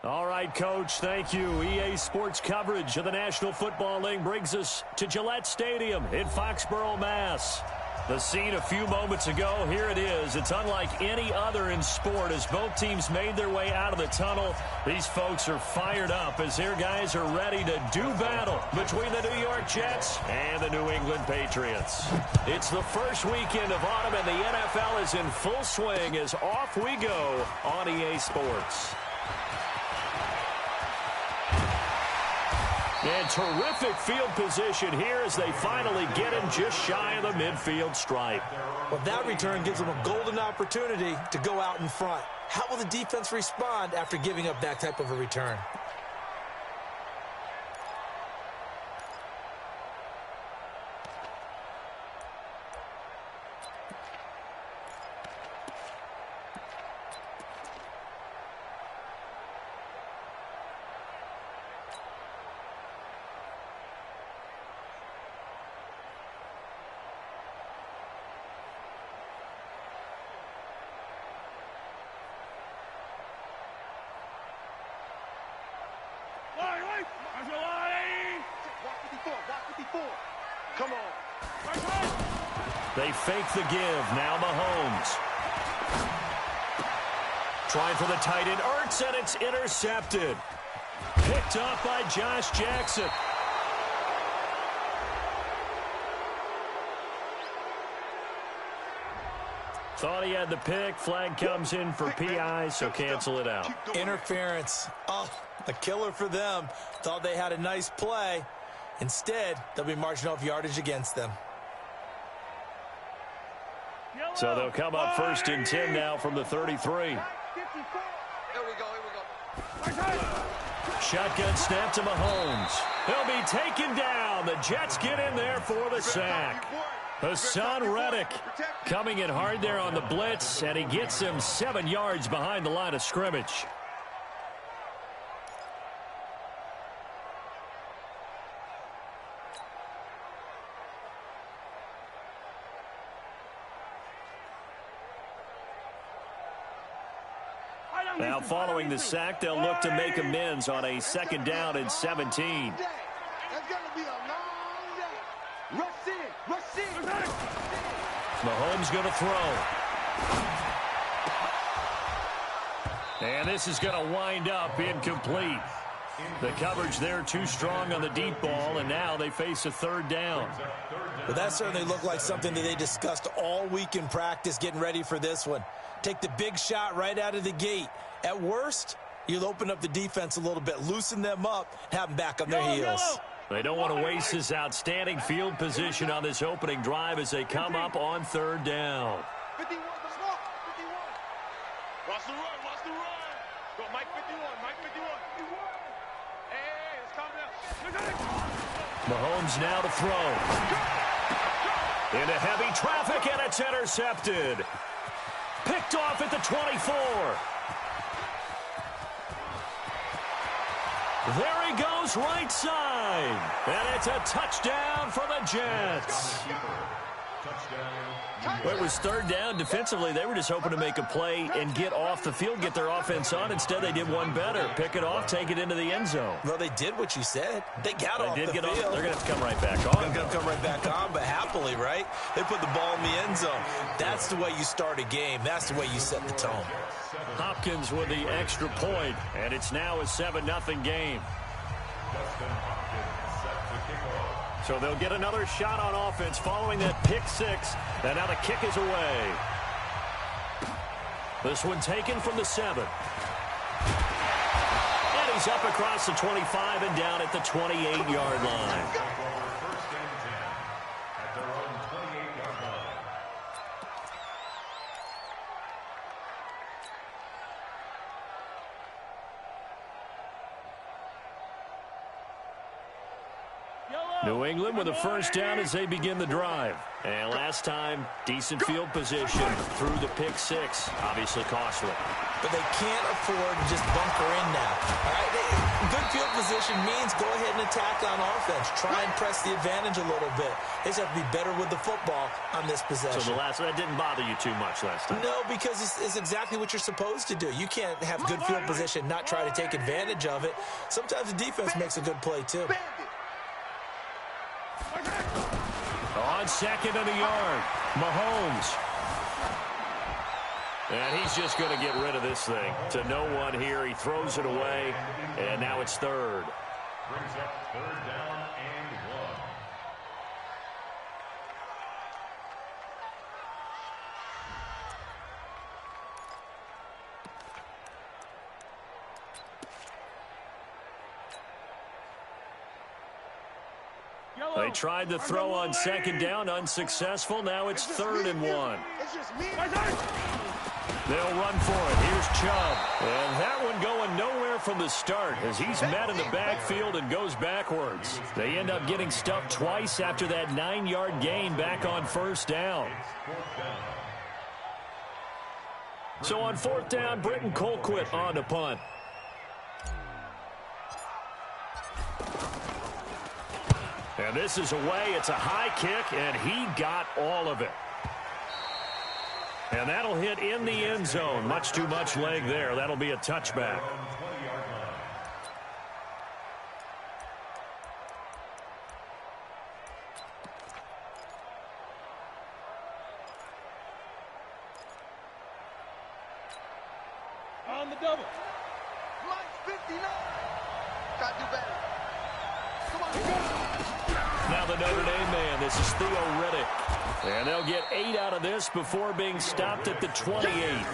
All right, Coach, thank you. EA Sports coverage of the National Football League brings us to Gillette Stadium in Foxborough, Mass. The scene a few moments ago, here it is. It's unlike any other in sport as both teams made their way out of the tunnel. These folks are fired up as their guys are ready to do battle between the New York Jets and the New England Patriots. It's the first weekend of autumn and the NFL is in full swing as off we go on EA Sports. And terrific field position here as they finally get him just shy of the midfield stripe. Well, that return gives them a golden opportunity to go out in front. How will the defense respond after giving up that type of a return? Come on. They fake the give. Now Mahomes. Trying for the tight end. Ertz, and it's intercepted. Picked up by Josh Jackson. Thought he had the pick. Flag comes in for PI, so cancel it out. Interference. Oh, a killer for them. Thought they had a nice play. Instead, they'll be marching off yardage against them. So they'll come up first and 10 now from the 33. Here we go. Shotgun snap to Mahomes. He'll be taken down. The Jets get in there for the sack. Hassan Reddick coming in hard there on the blitz, and he gets him 7 yards behind the line of scrimmage. Now, following the sack, they'll look to make amends on a 2nd down and 17. That's going to be a long day. Rush in. Mahomes going to throw. And this is going to wind up incomplete. The coverage there too strong on the deep ball, and now they face a 3rd down. Well, that certainly looked like something that they discussed all week in practice getting ready for this one. Take the big shot right out of the gate. At worst, you'll open up the defense a little bit, loosen them up, have them back on their heels. They don't want to waste this outstanding field position on this opening drive as they come up on 3rd down. 51, Watch the run. Go, Mike 51. Hey, let's calm down. Mahomes now to throw. Into heavy traffic, and it's intercepted. Picked off at the 24. There he goes, right side. And it's a touchdown for the Jets. Well, it was 3rd down. Defensively, they were just hoping to make a play and get off the field, get their offense on. Instead, they did one better. Pick it off, take it into the end zone. Well, they did what you said. They got off the field. They're going to have to come right back on. They're going to come right back on, but happily, right? They put the ball in the end zone. That's the way you start a game. That's the way you set the tone. Hopkins with the extra point, and it's now a 7-0 game. So they'll get another shot on offense following that pick 6, and now the kick is away. This one taken from the 7. And he's up across the 25 and down at the 28-yard line. Yellow! New England with a first down as they begin the drive. And last time, decent field position through the pick six. Obviously costly. But they can't afford to just bunker in now. All right, good field position means go ahead and attack on offense. Try and press the advantage a little bit. They just have to be better with the football on this possession. So that didn't bother you too much last time? No, because it's exactly what you're supposed to do. You can't have good field position, not try to take advantage of it. Sometimes the defense makes a good play, too. On second and a yard, Mahomes. And he's just going to get rid of this thing. To no one here. He throws it away, and now it's third. Brings up third down and 1. They tried to throw on second down, unsuccessful. Now it's third and 1. They'll run for it. Here's Chubb. And that one going nowhere from the start as he's met in the backfield and goes backwards. They end up getting stuffed twice after that 9-yard gain back on first down. So on fourth down, Britton Colquitt on to punt. And this is away. It's a high kick, and he got all of it. And that'll hit in the end zone. Much too much leg there. That'll be a touchback. On the double. Mike 59. Got to do better. Come on, go. Now the Notre Dame man. This is Theo Riddick. And they'll get 8 out of this before being stopped at the 28.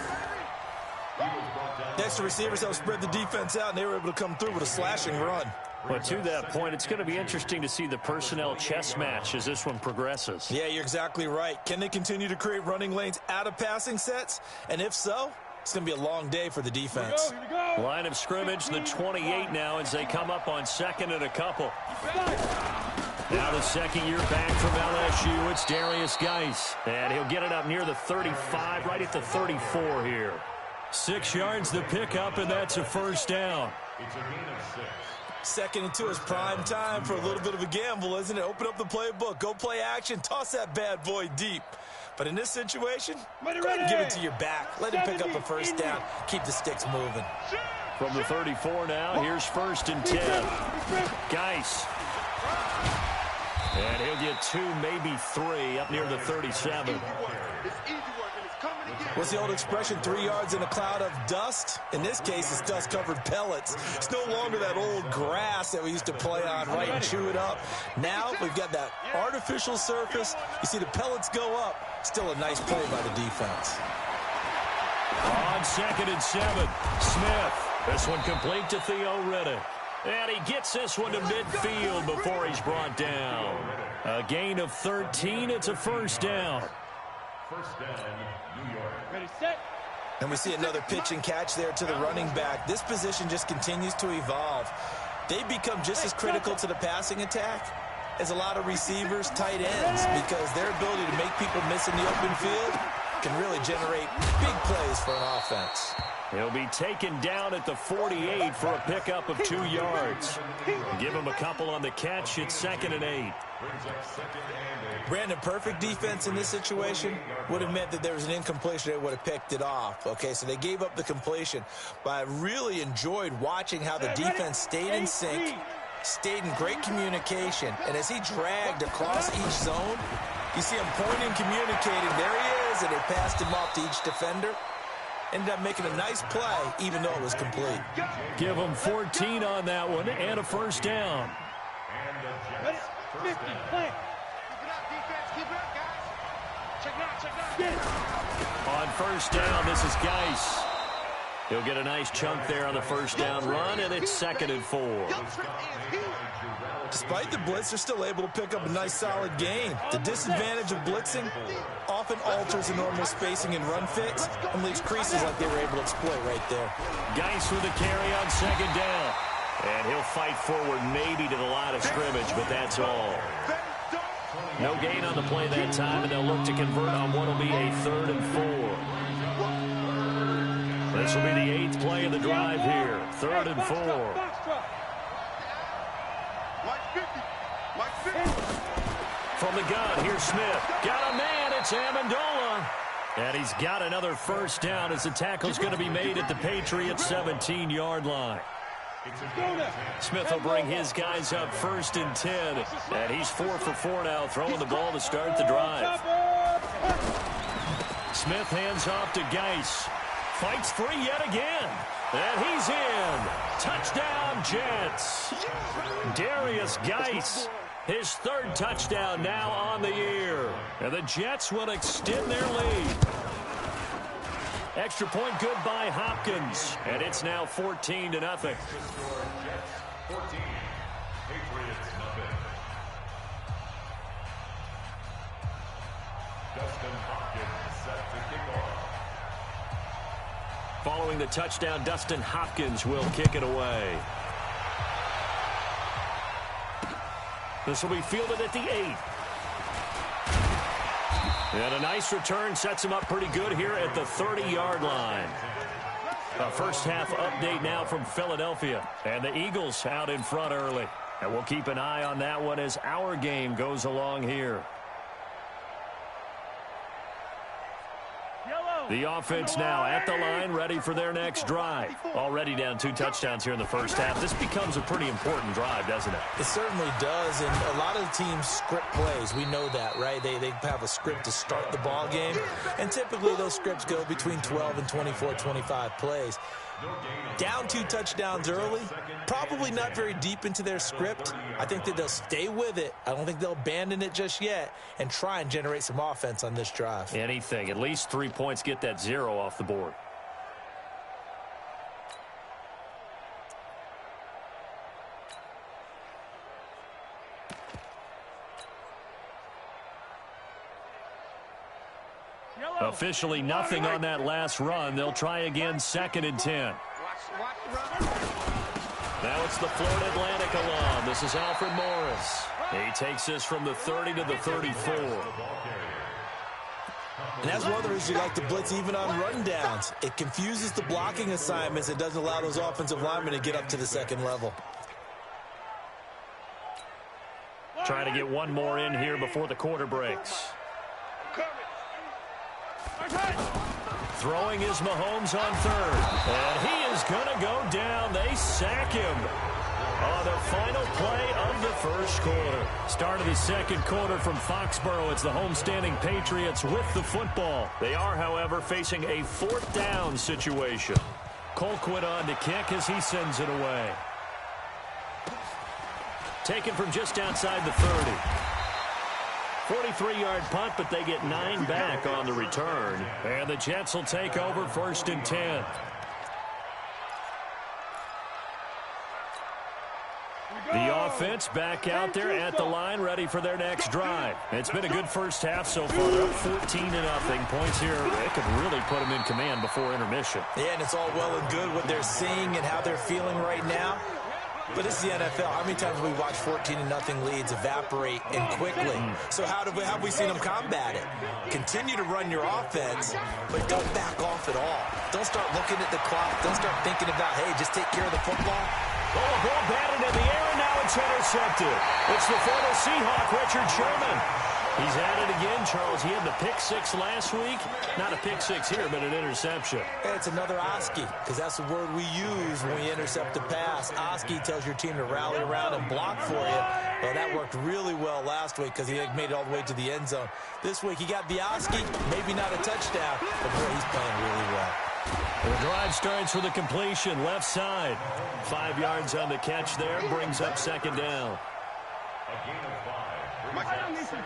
Next, the receivers help spread the defense out, and they were able to come through with a slashing run. But to that point, it's going to be interesting to see the personnel chess match as this one progresses. Yeah, you're exactly right. Can they continue to create running lanes out of passing sets? And if so, it's going to be a long day for the defense. Here we go. Line of scrimmage, the 28 now as they come up on second and a couple. Now the second year back from LSU, it's Darius Geis. And he'll get it up near the 35, right at the 34 here. 6 yards the pickup, and that's a first down. It's a gain of 6. Second and 2 is prime time for a little bit of a gamble, isn't it? Open up the playbook, go play action, toss that bad boy deep. But in this situation, go ahead and give it to your back. Let him pick up a first down. Keep the sticks moving. From the 34 now, here's first and 10. Geis. And he'll get 2, maybe 3, up near the 37. What's the old expression, 3 yards in a cloud of dust? In this case, it's dust-covered pellets. It's no longer that old grass that we used to play on, right, and chew it up. Now we've got that artificial surface. You see the pellets go up. Still a nice play by the defense. On second and 7, Smith. This one complete to Theo Riddick. And he gets this one to midfield before he's brought down. A gain of 13. It's a first down. First down, New York. Ready, set. And we see another pitch and catch there to the running back. This position just continues to evolve. They become just as critical to the passing attack as a lot of receivers, tight ends, because their ability to make people miss in the open field can really generate big plays for an offense. He'll be taken down at the 48 for a pickup of 2 yards. Give him a couple on the catch. It's second and 8. Brandon, perfect defense in this situation would have meant that there was an incompletion. They would have picked it off. Okay, so they gave up the completion. But I really enjoyed watching how the defense stayed in sync, stayed in great communication. And as he dragged across each zone, you see him pointing, communicating. There he is, and they passed him off to each defender. Ended up making a nice play, even though it was complete. Give him 14 on that one and a first down. Ready, 50, play. Keep it up, defense. Keep it up, guys. Check it out, check it out. On first down, this is Geis. He'll get a nice chunk there on the first down run, and it's second and 4. Despite the blitz, they're still able to pick up a nice solid gain. The disadvantage of blitzing often alters the normal spacing and run fits and leaves creases like they were able to exploit right there. Geis with a carry on second down. And he'll fight forward maybe to the line of scrimmage, but that's all. No gain on the play that time, and they'll look to convert on what will be a 3rd and 4. This will be the 8th play of the drive here. 3rd and 4. From the gun, here's Smith. Got a man, it's Amendola. And he's got another first down as the tackle's going to be made at the Patriots' 17-yard line. Smith will bring his guys up 1st and 10. And he's 4 for 4 now, throwing the ball to start the drive. Smith hands off to Geis. Fights free yet again. And he's in. Touchdown, Jets. Darius Geis, his 3rd touchdown now on the year. And the Jets will extend their lead. Extra point good by Hopkins. And it's now 14-0. Jets 14, Patriots nothing. Dustin Hopkins set to kick off. Following the touchdown, Dustin Hopkins will kick it away. This will be fielded at the 8. And a nice return sets him up pretty good here at the 30-yard line. A first half update now from Philadelphia. And the Eagles out in front early. And we'll keep an eye on that one as our game goes along here. The offense now at the line, ready for their next drive. Already down 2 touchdowns here in the first half. This becomes a pretty important drive, doesn't it? It certainly does, and a lot of the teams script plays. We know that, right? They have a script to start the ball game, and typically those scripts go between 12 and 24, 25 plays. Down 2 touchdowns early, probably not very deep into their script. I think that they'll stay with it. I don't think they'll abandon it just yet and try and generate some offense on this drive. Anything. At least 3 points, get that 0 off the board. Officially nothing on that last run. They'll try again 2nd and 10. Now it's the Florida Atlantic alum. This is Alfred Morris. He takes this from the 30 to the 34. And that's one of the reasons you like to blitz even on run downs. It confuses the blocking assignments. It doesn't allow those offensive linemen to get up to the 2nd level. Trying to get one more in here before the quarter breaks. Throwing is Mahomes on 3rd. And he is going to go down. They sack him on the final play of the first quarter. Start of the 2nd quarter from Foxborough. It's the homestanding Patriots with the football. They are, however, facing a 4th down situation. Colquitt on to kick as he sends it away. Taken from just outside the 30. 43-yard punt, but they get 9 back on the return. And the Jets will take over 1st and 10. The offense back out there at the line, ready for their next drive. It's been a good first half so far. They're up 14-0. Points here, it could really put them in command before intermission. Yeah, and it's all well and good what they're seeing and how they're feeling right now. But this is the NFL. How many times have we watched 14-0 leads evaporate and quickly? So how have we seen them combat it? Continue to run your offense, but don't back off at all. Don't start looking at the clock. Don't start thinking about, hey, just take care of the football. Oh, a ball batted in the air, and now it's intercepted. It's the former Seahawk, Richard Sherman. He's at it again, Charles. He had the pick 6 last week. Not a pick 6 here, but an interception. Hey, it's another Oski, because that's the word we use when we intercept a pass. Oski tells your team to rally around and block for you. Well, that worked really well last week because he made it all the way to the end zone. This week, he got the Oski, maybe not a touchdown, but boy, he's playing really well. The drive starts with a completion, left side. 5 yards on the catch there, brings up 2nd down.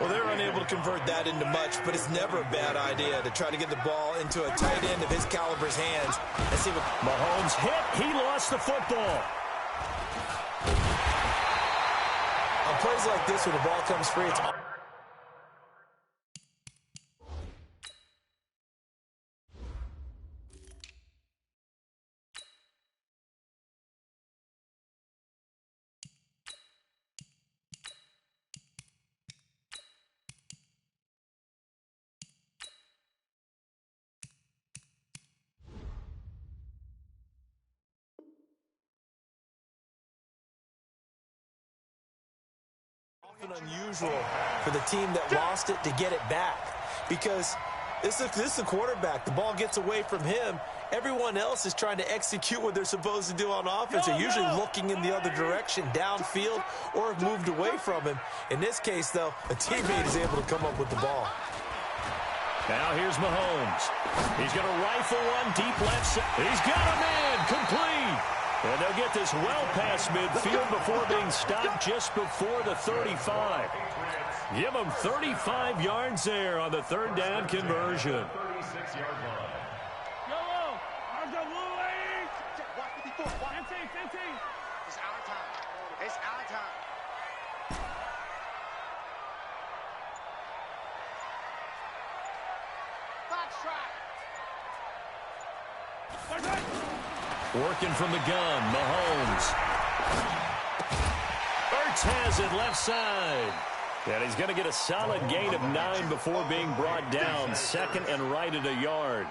Well, they're unable to convert that into much, but it's never a bad idea to try to get the ball into a tight end of his caliber's hands and see what Mahomes hit. He lost the football. On plays like this, when the ball comes free, it's often unusual for the team that lost it to get it back because this is the quarterback. The ball gets away from him. Everyone else is trying to execute what they're supposed to do on offense. They're usually looking in the other direction, downfield, or have moved away from him. In this case, though, a teammate is able to come up with the ball. Now here's Mahomes. He's going to rifle one deep left side. He's got a man complete. And they'll get this well past midfield before being stopped just before the 35. Give them 35 yards there on the third down conversion. 36-yard line. It's our time. It's our time. Fox try. Working from the gun, Mahomes. Ertz has it left side. And he's going to get a solid gain of 9 before being brought down. Second and right at a yard.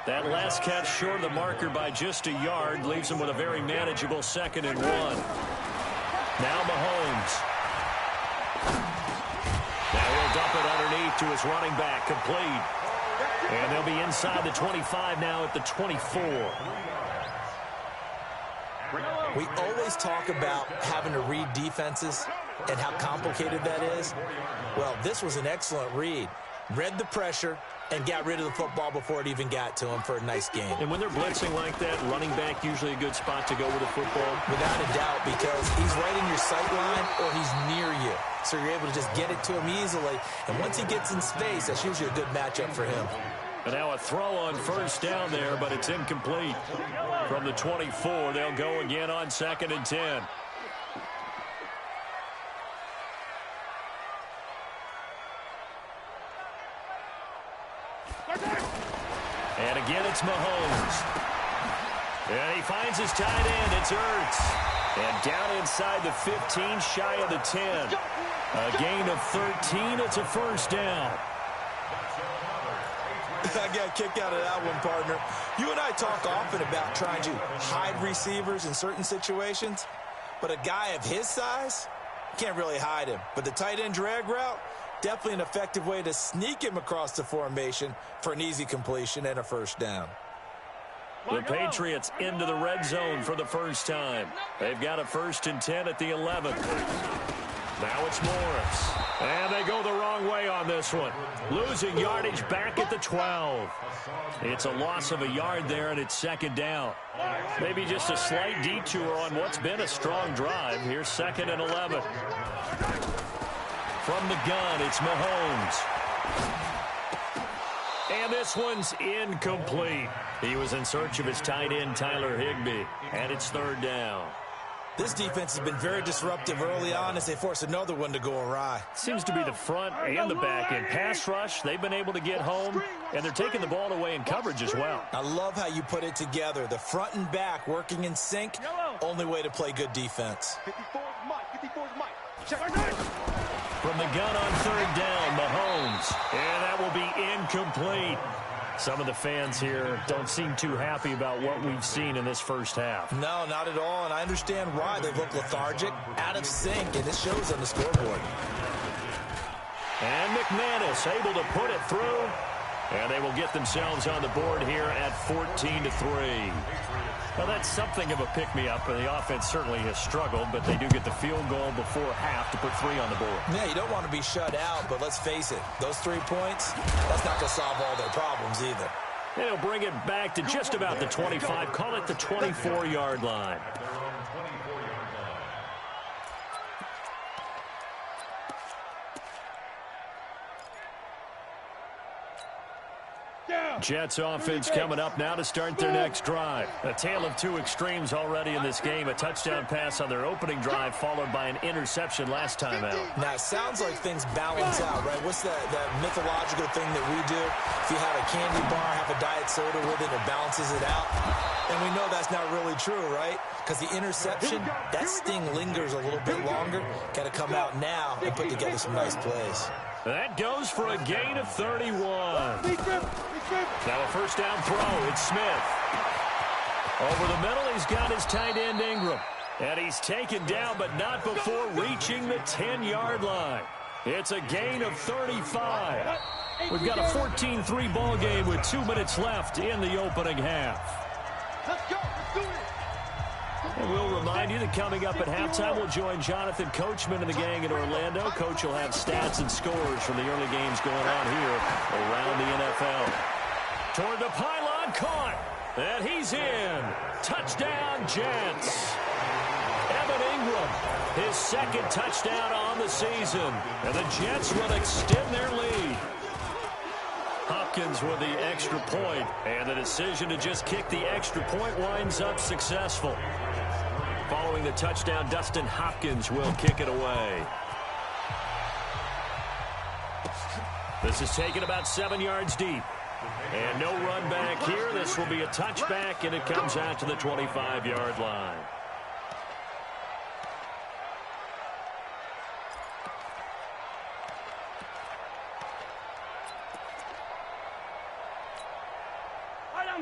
That last catch short of the marker by just a yard leaves him with a very manageable 2nd and 1. Now Mahomes. Now he'll dump it underneath to his running back, complete. And they'll be inside the 25 now at the 24. We always talk about having to read defenses and how complicated that is. Well, this was an excellent read. Read the pressure and got rid of the football before it even got to him for a nice game. And when they're blitzing like that, running back usually a good spot to go with the football? Without a doubt, because he's right in your sight line or he's near you. So you're able to just get it to him easily. And once he gets in space, that's usually a good matchup for him. And now a throw on first down there, but it's incomplete. From the 24, they'll go again on 2nd and 10. And again, it's Mahomes. And he finds his tight end. It's Ertz. And down inside the 15, shy of the 10. A gain of 13. It's a first down. I got a kick out of that one, partner. You and I talk often about trying to hide receivers in certain situations, but a guy of his size can't really hide him. But the tight end drag route, definitely an effective way to sneak him across the formation for an easy completion and a first down. The Patriots into the red zone for the first time. They've got a 1st and 10 at the 11. Now it's Morris. And they go the wrong way on this one. Losing yardage back at the 12. It's a loss of a yard there, and it's 2nd down. Maybe just a slight detour on what's been a strong drive. Here's 2nd and 11. From the gun, it's Mahomes. And this one's incomplete. He was in search of his tight end, Tyler Higbee. And it's 3rd down. This defense has been very disruptive early on as they force another one to go awry. Seems to be the front and the back end. Pass rush, they've been able to get home, and they're taking the ball away in coverage as well. I love how you put it together. The front and back working in sync, only way to play good defense. 54's Mike. 54's Mike. Check. From the gun on 3rd down, Mahomes. And that will be incomplete. Some of the fans here don't seem too happy about what we've seen in this first half. No, not at all, and I understand why. They look lethargic, out of sync, and it shows on the scoreboard. And McManus able to put it through, and they will get themselves on the board here at 14-3. Well, that's something of a pick-me-up, and the offense certainly has struggled, but they do get the field goal before half to put 3 on the board. Yeah, you don't want to be shut out, but let's face it, those 3 points, that's not going to solve all their problems either. They'll bring it back to just about the 25, call it the 24-yard line. Jets offense coming up now to start their next drive. A tale of 2 extremes already in this game. A touchdown pass on their opening drive followed by an interception last time out. Now, it sounds like things balance out, right? What's that mythological thing that we do? If you have a candy bar, have a diet soda with it, it balances it out. And we know that's not really true, right? Because the interception, that sting lingers a little bit longer. Got to come out now and put together some nice plays. That goes for a gain of 31. Now a first down throw. It's Smith. Over the middle, he's got his tight end Ingram. And he's taken down, but not before reaching the 10-yard line. It's a gain of 35. We've got a 14-3 ball game with 2 minutes left in the opening half. Let's go. Let's do it. And we'll remind you that coming up at halftime, we'll join Jonathan Coachman and the gang in Orlando. Coach will have stats and scores from the early games going on here around the NFL. Toward the pylon, caught. And he's in. Touchdown, Jets. Evan Ingram, his second touchdown on the season. And the Jets will extend their lead. Hopkins with the extra point, and the decision to just kick the extra point winds up successful. Following the touchdown, Dustin Hopkins will kick it away. This is taken about 7 yards deep. And no run back here. This will be a touchback, and it comes out to the 25-yard line.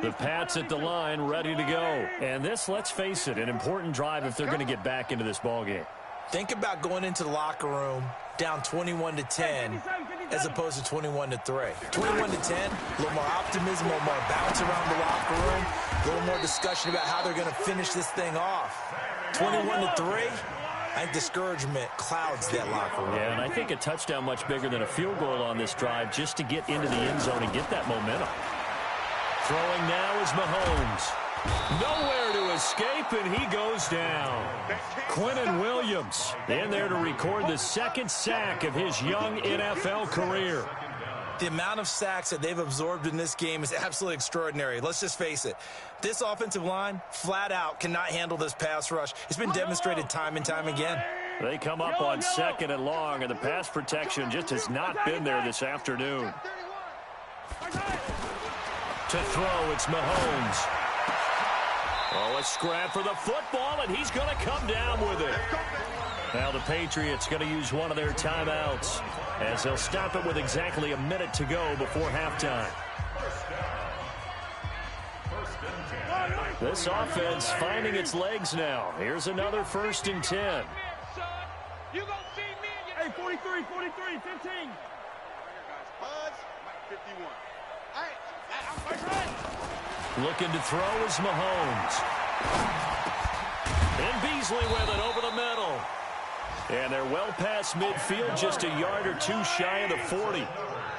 The Pats at the line, ready to go. And this, let's face it, an important drive if they're going to get back into this ballgame. Think about going into the locker room down 21-10 as opposed to 21-3. 21-10, a little more optimism, a little more bounce around the locker room, a little more discussion about how they're going to finish this thing off. 21-3, I think discouragement clouds that locker room. Yeah, and I think a touchdown much bigger than a field goal on this drive just to get into the end zone and get that momentum. Throwing now is Mahomes. Nowhere to escape, and he goes down. Quinnen Williams in there to record the second sack of his young NFL career. The amount of sacks that they've absorbed in this game is absolutely extraordinary. Let's just face it. This offensive line, flat out, cannot handle this pass rush. It's been demonstrated time and time again. They come up on 2nd and long, and the pass protection just has not been there this afternoon. To throw, it's Mahomes. Oh, a scrap for the football, and he's going to come down with it. Now the Patriots going to use one of their timeouts as they'll stop it with exactly a minute to go before halftime. This offense finding its legs now. Here's another 1st and 10. You gonna see me and get 43, 15. Buzz, 51. Looking to throw is Mahomes. And Beasley with it over the middle. And they're well past midfield, just a yard or two shy of the 40.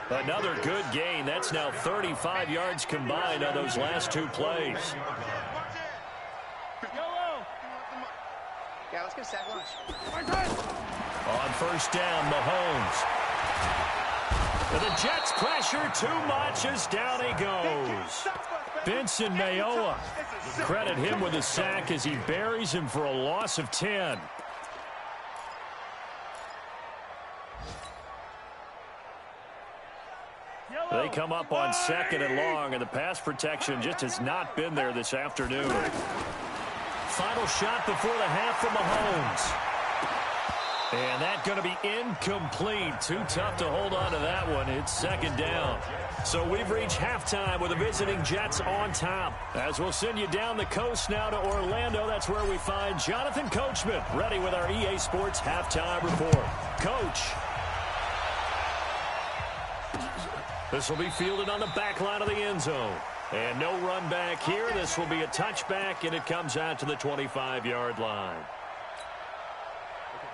Another good gain. That's now 35 yards combined on those last two plays. Yeah, let's get sack lunch. On 1st down, Mahomes. And the Jets pressure too much as down he goes. Benson Mayowa. Credit him with a sack as he buries him for a loss of 10. They come up on 2nd and long, and the pass protection just has not been there this afternoon. Final shot before the half from Mahomes. And that's going to be incomplete. Too tough to hold on to that one. It's 2nd down. So we've reached halftime with the visiting Jets on top. As we'll send you down the coast now to Orlando, that's where we find Jonathan Coachman, ready with our EA Sports halftime report. Coach. This will be fielded on the back line of the end zone. And no run back here. This will be a touchback, and it comes out to the 25-yard line.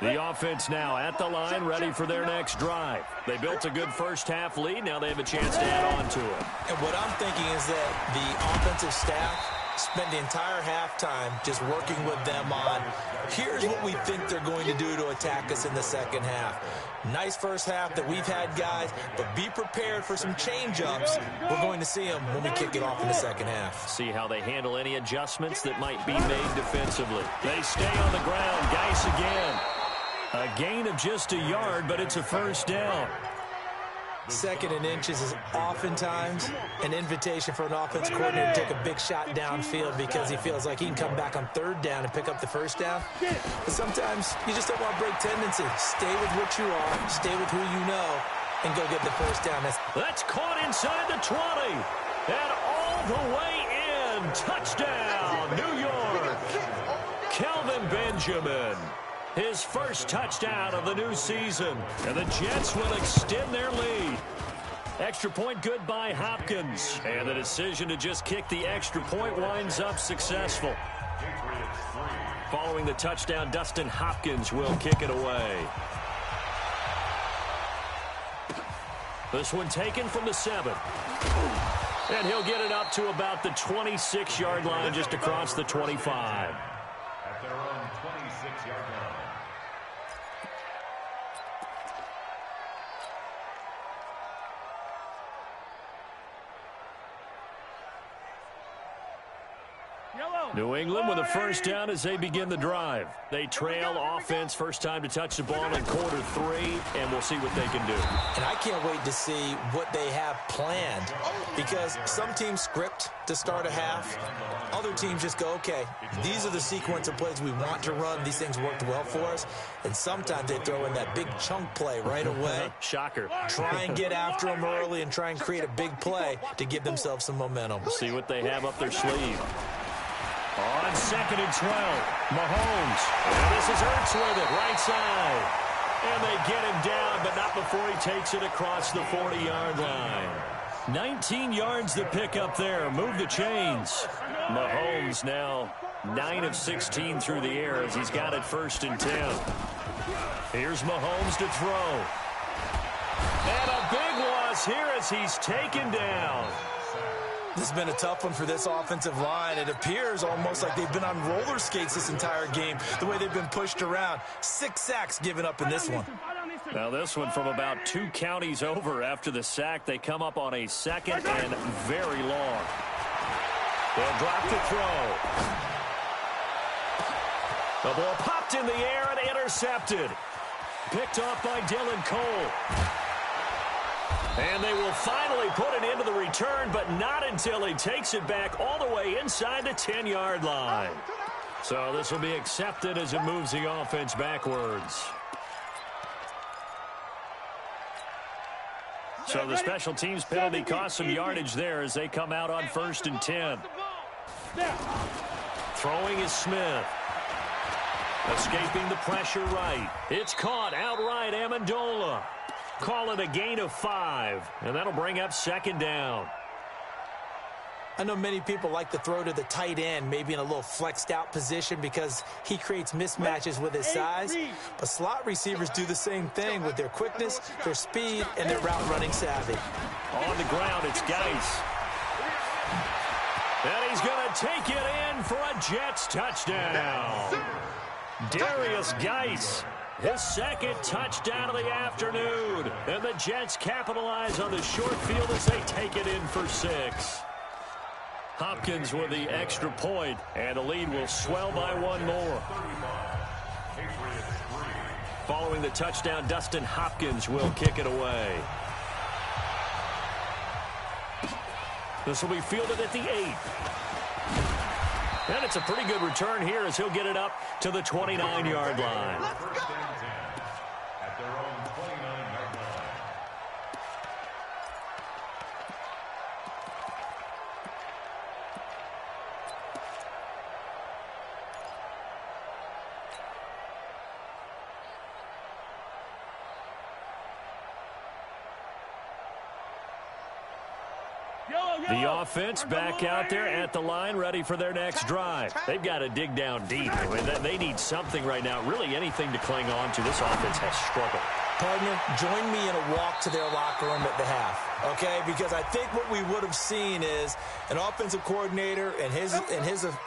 The offense now at the line, ready for their next drive. They built a good first half lead. Now they have a chance to add on to it. And what I'm thinking is that the offensive staff spent the entire halftime just working with them on, here's what we think they're going to do to attack us in the second half. Nice first half that we've had, guys, but be prepared for some change-ups. We're going to see them when we kick it off in the second half. See how they handle any adjustments that might be made defensively. They stay on the ground. Geis again. A gain of just a yard, but it's a 1st down. 2nd and inches is oftentimes an invitation for an offense coordinator to take a big shot downfield because he feels like he can come back on 3rd down and pick up the 1st down. But sometimes you just don't want to break tendency. Stay with what you are, stay with who you know, and go get the 1st down. That's caught inside the 20. And all the way in. Touchdown, New York. Kelvin Benjamin. His first touchdown of the new season. And the Jets will extend their lead. Extra point good by Hopkins. And the decision to just kick the extra point winds up successful. Following the touchdown, Dustin Hopkins will kick it away. This one taken from the 7. And he'll get it up to about the 26-yard line, just across the 25. At their own 26-yard line. New England with a first down as they begin the drive. They trail offense, first time to touch the ball in quarter 3, and we'll see what they can do. And I can't wait to see what they have planned, because some teams script to start a half. Other teams just go, okay, these are the sequence of plays we want to run. These things worked well for us. And sometimes they throw in that big chunk play right away. Shocker. Try and get after them early and try and create a big play to give themselves some momentum. See what they have up their sleeve. On 2nd and 12, Mahomes. And this is Ertz with it, right side. And they get him down, but not before he takes it across the 40-yard line. 19 yards to pick up there. Move the chains. Mahomes now 9 of 16 through the air as he's got it 1st and 10. Here's Mahomes to throw. And a big loss here as he's taken down. This has been a tough one for this offensive line. It appears almost like they've been on roller skates this entire game, the way they've been pushed around. 6 sacks given up in this one. Now this one from about 2 counties over after the sack. They come up on a 2nd and very long. They'll drop to throw. The ball popped in the air and intercepted. Picked off by Dylan Cole. And they will finally put it into the return, but not until he takes it back all the way inside the 10-yard line. So this will be accepted as it moves the offense backwards. So the special teams penalty cost some yardage there as they come out on 1st and 10. Throwing is Smith. Escaping the pressure right. It's caught outright, Amendola. Call it a gain of 5, and that'll bring up 2nd down. I know many people like to throw to the tight end, maybe in a little flexed out position because he creates mismatches with his size. But slot receivers do the same thing with their quickness, their speed, and their route running savvy. On the ground, it's Geis. And he's going to take it in for a Jets touchdown. Darius Geis. His 2nd touchdown of the afternoon. And the Jets capitalize on the short field as they take it in for 6. Hopkins with the extra point, and the lead will swell by 1 more. Following the touchdown, Dustin Hopkins will kick it away. This will be fielded at the 8. And it's a pretty good return here as he'll get it up to the 29-yard line. At their own 29-yard line. The offense back out there at the line, ready for their next drive. They've got to dig down deep. I mean, they need something right now, really anything to cling on to. This offense has struggled. Partner, join me in a walk to their locker room at the half, okay? Because I think what we would have seen is an offensive coordinator and his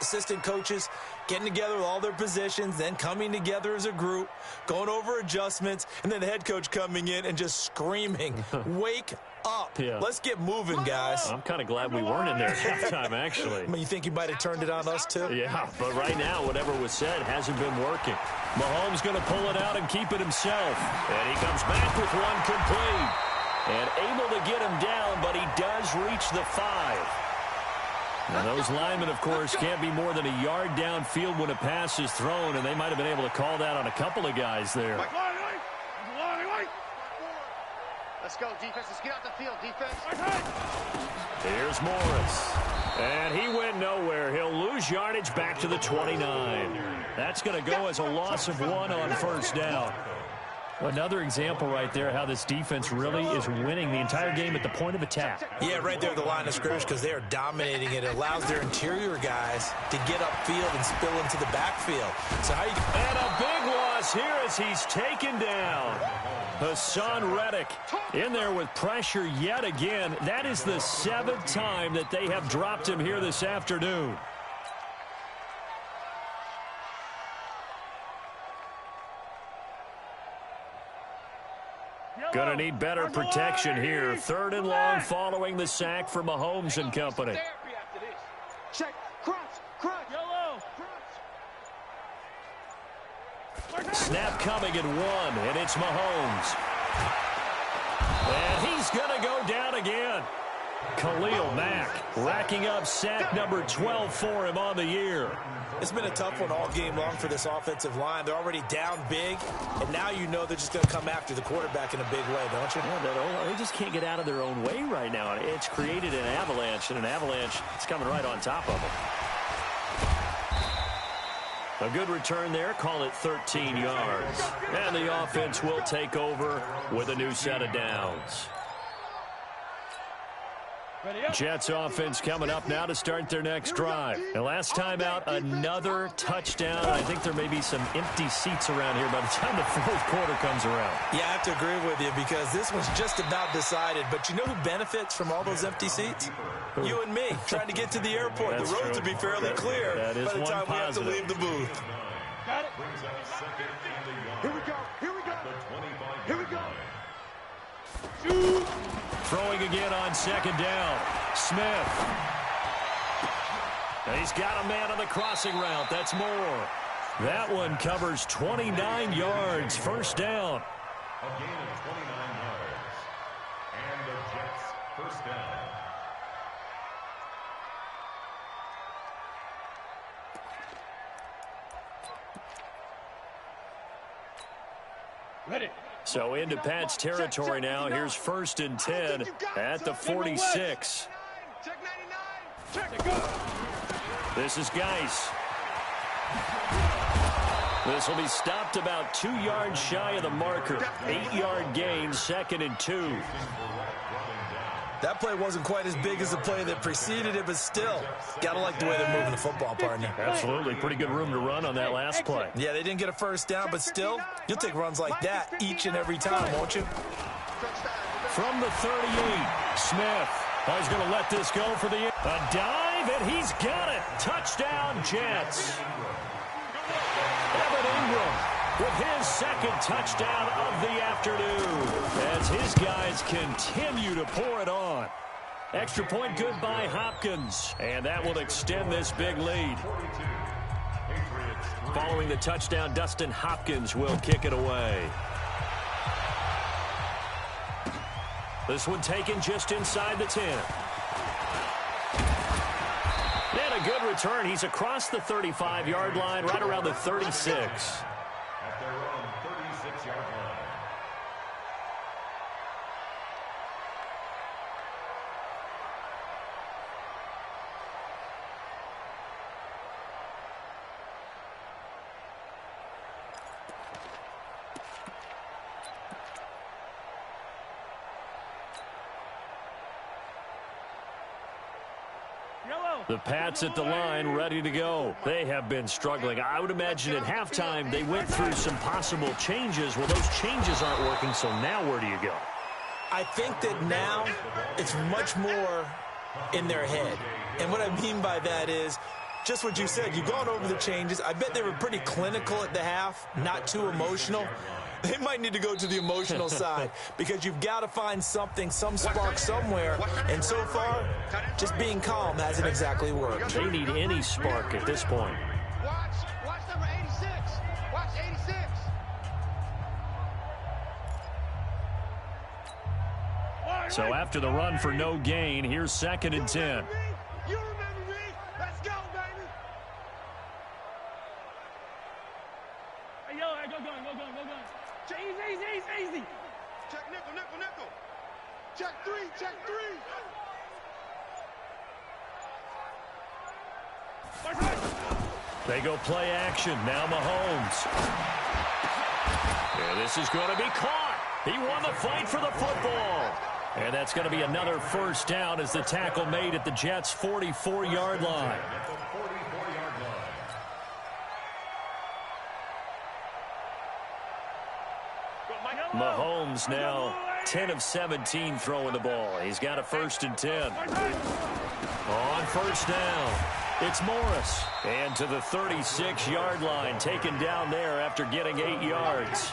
assistant coaches getting together with all their positions, then coming together as a group, going over adjustments, and then the head coach coming in and just screaming, wake up. Yeah. Let's get moving, guys. I'm kind of glad we weren't in there at halftime, actually. I mean, you think he might have turned it on us, too? Yeah, but right now, whatever was said hasn't been working. Mahomes going to pull it out and keep it himself. And he comes back with one complete. And able to get him down, but he does reach the 5. And those linemen, of course, can't be more than a yard downfield when a pass is thrown, and they might have been able to call that on a couple of guys there. Let's go, defense. Let's get out the field, defense. Here's Morris. And he went nowhere. He'll lose yardage back to the 29. That's going to go as a loss of 1 on first down. Another example right there how this defense really is winning the entire game at the point of attack. Yeah, right there at the line of scrimmage because they are dominating it. It allows their interior guys to get upfield and spill into the backfield. So how you... And a big loss here as he's taken down. Hassan Reddick in there with pressure yet again. That is the 7th time that they have dropped him here this afternoon. Going to need better protection here. 3rd and long following the sack from Mahomes and company. Check, crunch. Snap coming at 1, and it's Mahomes. And he's going to go down again. Khalil Mack racking up sack number 12 for him on the year. It's been a tough one all game long for this offensive line. They're already down big, and now you know they're just going to come after the quarterback in a big way, don't you? Yeah, they just can't get out of their own way right now. It's created an avalanche, and an avalanche is coming right on top of them. A good return there. Call it 13 yards. And the offense will take over with a new set of downs. Jets offense coming up now to start their next drive. And last time out, another touchdown. I think there may be some empty seats around here by the time the 4th quarter comes around. Yeah, I have to agree with you because this one's just about decided. But you know who benefits from all those empty seats? You and me, trying to get to the airport. That's the roads will be fairly clear by the time we have to leave the booth. Got it. Here we go. Shoot. Throwing again on 2nd down. Smith. He's got a man on the crossing route. That's more. That one covers 29 yards. First down. A gain of 29 yards. And the Jets first down. Ready. So into Pat's territory now. Here's 1st and 10 at the 46. Check 99. This is Geis. This will be stopped about 2 yards shy of the marker. 8-yard gain, 2nd and 2. That play wasn't quite as big as the play that preceded it, but still, got to like the way they're moving the football, partner. Absolutely. Pretty good room to run on that last play. Yeah, they didn't get a first down, but still, you'll take runs like that each and every time, won't you? From the 38, Smith. He's going to let this go for the a dive, and he's got it. Touchdown, Jets. Evan Ingram with his 2nd touchdown of the afternoon as his guys continue to pour it on. Extra point good by Hopkins, and that will extend this big lead. Following the touchdown, Dustin Hopkins will kick it away. This one taken just inside the 10. And a good return. He's across the 35-yard line, right around the 36. At their own 36-yard line. The Pats at the line, ready to go. They have been struggling. I would imagine at halftime they went through some possible changes. Well, those changes aren't working, so now where do you go? I think that now it's much more in their head. And what I mean by that is just what you said. You've gone over the changes. I bet they were pretty clinical at the half, not too emotional. They might need to go to the emotional side because you've got to find something, some spark somewhere. And so far, just being calm hasn't exactly worked. They need any spark at this point. Watch number 86. Watch 86. So after the run for no gain, here's 2nd and 10. You remember me. Let's go, baby. Hey, yo, go. Easy. Check nickel. Check three. They go play action. Now Mahomes. And this is going to be caught. He won the fight for the football. And that's going to be another first down as the tackle made at the Jets' 44-yard line. Mahomes now 10 of 17 throwing the ball. He's got a 1st and 10. On first down, it's Morris. And to the 36-yard line, taken down there after getting 8 yards.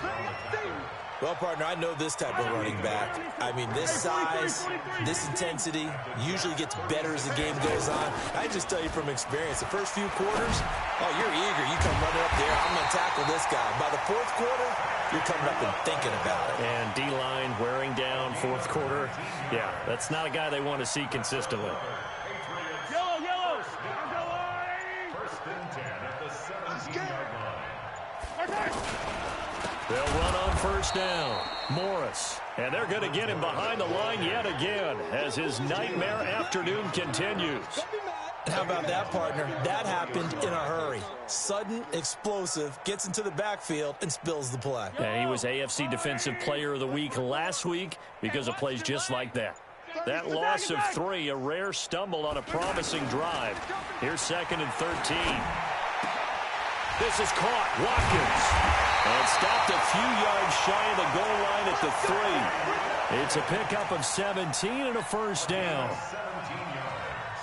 Well, partner, I know this type of running back. I mean, this size, this intensity usually gets better as the game goes on. I just tell you from experience, the first few quarters, oh, you're eager. You come running up there, I'm going to tackle this guy. By the 4th quarter, you're coming up and thinking about it. And D-line wearing down 4th quarter. Yeah, that's not a guy they want to see consistently. Yellow. First and 10 at the 17-yard line. They'll run on first down. Morris. And they're going to get him behind the line yet again as his nightmare afternoon continues. How about that, partner? That happened in a hurry. Sudden, explosive, gets into the backfield and spills the play. And he was AFC Defensive Player of the Week last week because of plays just like that. That loss of 3, a rare stumble on a promising drive. Here's 2nd and 13. This is caught. Watkins. And stopped a few yards shy of the goal line at the 3. It's a pickup of 17 and a first down.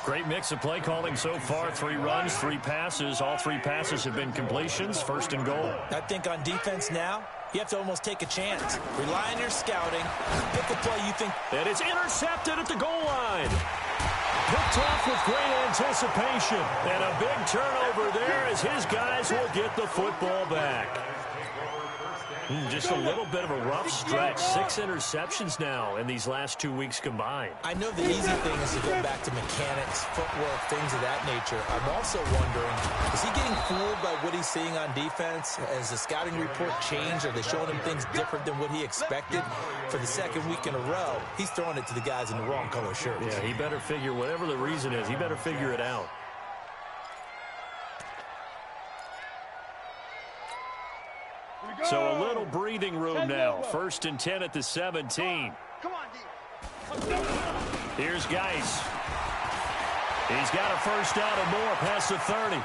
Great mix of play calling so far. 3 runs, 3 passes. All 3 passes have been completions. 1st and goal. I think on defense now, you have to almost take a chance. Rely on your scouting. Pick a play you think. And it's intercepted at the goal line. Picked off with great anticipation. And a big turnover there as his guys will get the football back. Just a little bit of a rough stretch. 6 interceptions now in these last 2 weeks combined. I know the easy thing is to go back to mechanics, footwork, things of that nature. I'm also wondering, is he getting fooled by what he's seeing on defense? Has the scouting report changed? Are they showing him things different than what he expected? For the 2nd week in a row, he's throwing it to the guys in the wrong color shirts. Yeah, he better figure, whatever the reason is, he better figure it out. So a little breathing room now. 1st and 10 at the 17. Come on, D. Here's Geis. He's got a first down and more past the 30.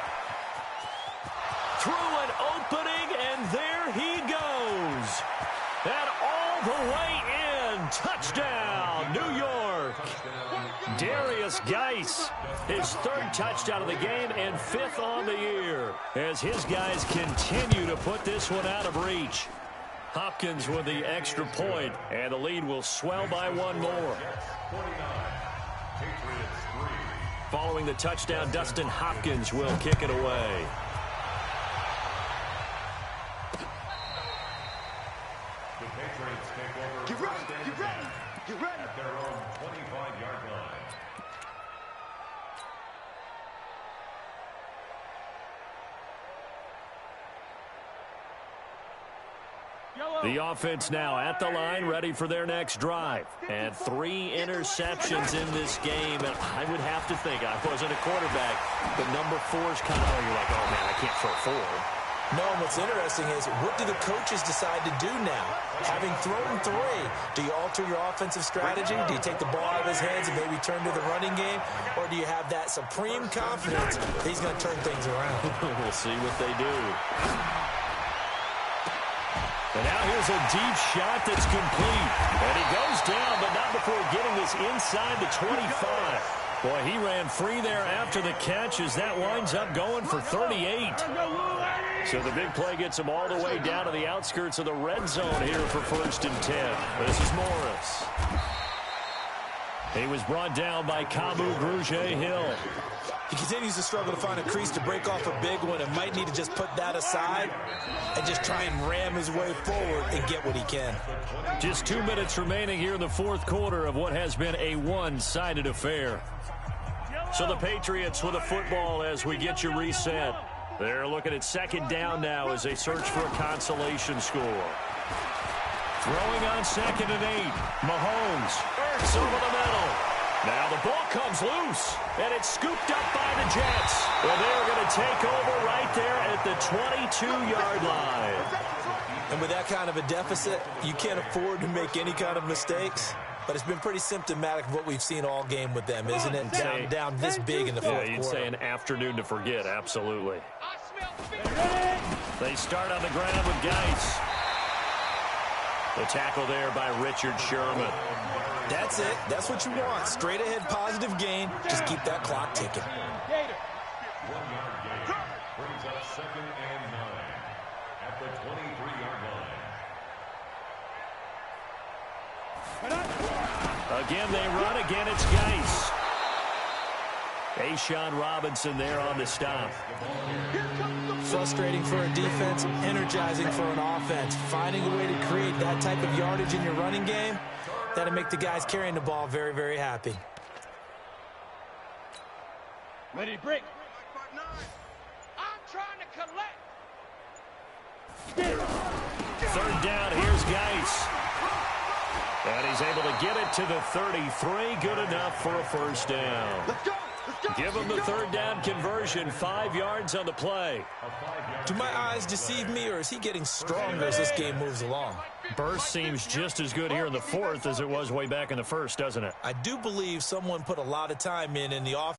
Through an opening, and there he goes. And all the way in. Touchdown, New York. Darius Geis, his 3rd touchdown of the game and 5th on the year as his guys continue to put this one out of reach. Hopkins with the extra point, and the lead will swell by 1 more. Following the touchdown, Dustin Hopkins will kick it away. The Patriots take over Get ready. at their own 25-yard line. The offense now at the line, ready for their next drive. And 3 interceptions in this game. And I would have to think, I wasn't a quarterback, but number 4 is kind of, you're like, oh, man, I can't throw 4. No, and what's interesting is, what do the coaches decide to do now? Having thrown 3, do you alter your offensive strategy? Do you take the ball out of his hands and maybe turn to the running game? Or do you have that supreme confidence that he's going to turn things around? We'll see what they do. And now here's a deep shot that's complete. And he goes down, but not before getting this inside the 25. Boy, he ran free there after the catch as that winds up going for 38. So the big play gets him all the way down to the outskirts of the red zone here for 1st and 10. This is Morris. He was brought down by Kamu Grugier-Hill. He continues to struggle to find a crease to break off a big one and might need to just put that aside and just try and ram his way forward and get what he can. Just 2 minutes remaining here in the 4th quarter of what has been a one-sided affair. So the Patriots with a football as we get you reset. They're looking at 2nd down now as they search for a consolation score. Throwing on 2nd and 8. Mahomes. Ertz over the middle. Now the ball comes loose, and it's scooped up by the Jets. Well, they're going to take over right there at the 22-yard line. And with that kind of a deficit, you can't afford to make any kind of mistakes. But it's been pretty symptomatic of what we've seen all game with them, isn't it? Down this big in the fourth quarter. You'd say an afternoon to forget, absolutely. They start on the ground with Geis. The tackle there by Richard Sherman. That's it. That's what you want. Straight ahead positive gain. Just keep that clock ticking. 1 yard gain brings up 2nd and 9 at the 23-yard line. Again, they run. Again, it's Geis. A'Shawn Robinson there on the stop. Frustrating for a defense, energizing for an offense. Finding a way to create that type of yardage in your running game, that'll make the guys carrying the ball very, very happy. Ready to break. I'm trying to collect. 3rd down, here's Geis. And he's able to get it to the 33. Good enough for a 1st down. Let's go. Give him the 3rd down conversion. 5 yards on the play. Do my eyes deceive me, or is he getting stronger as this game moves along? Burst seems just as good here in the 4th as it was way back in the 1st, doesn't it? I do believe someone put a lot of time in the offense.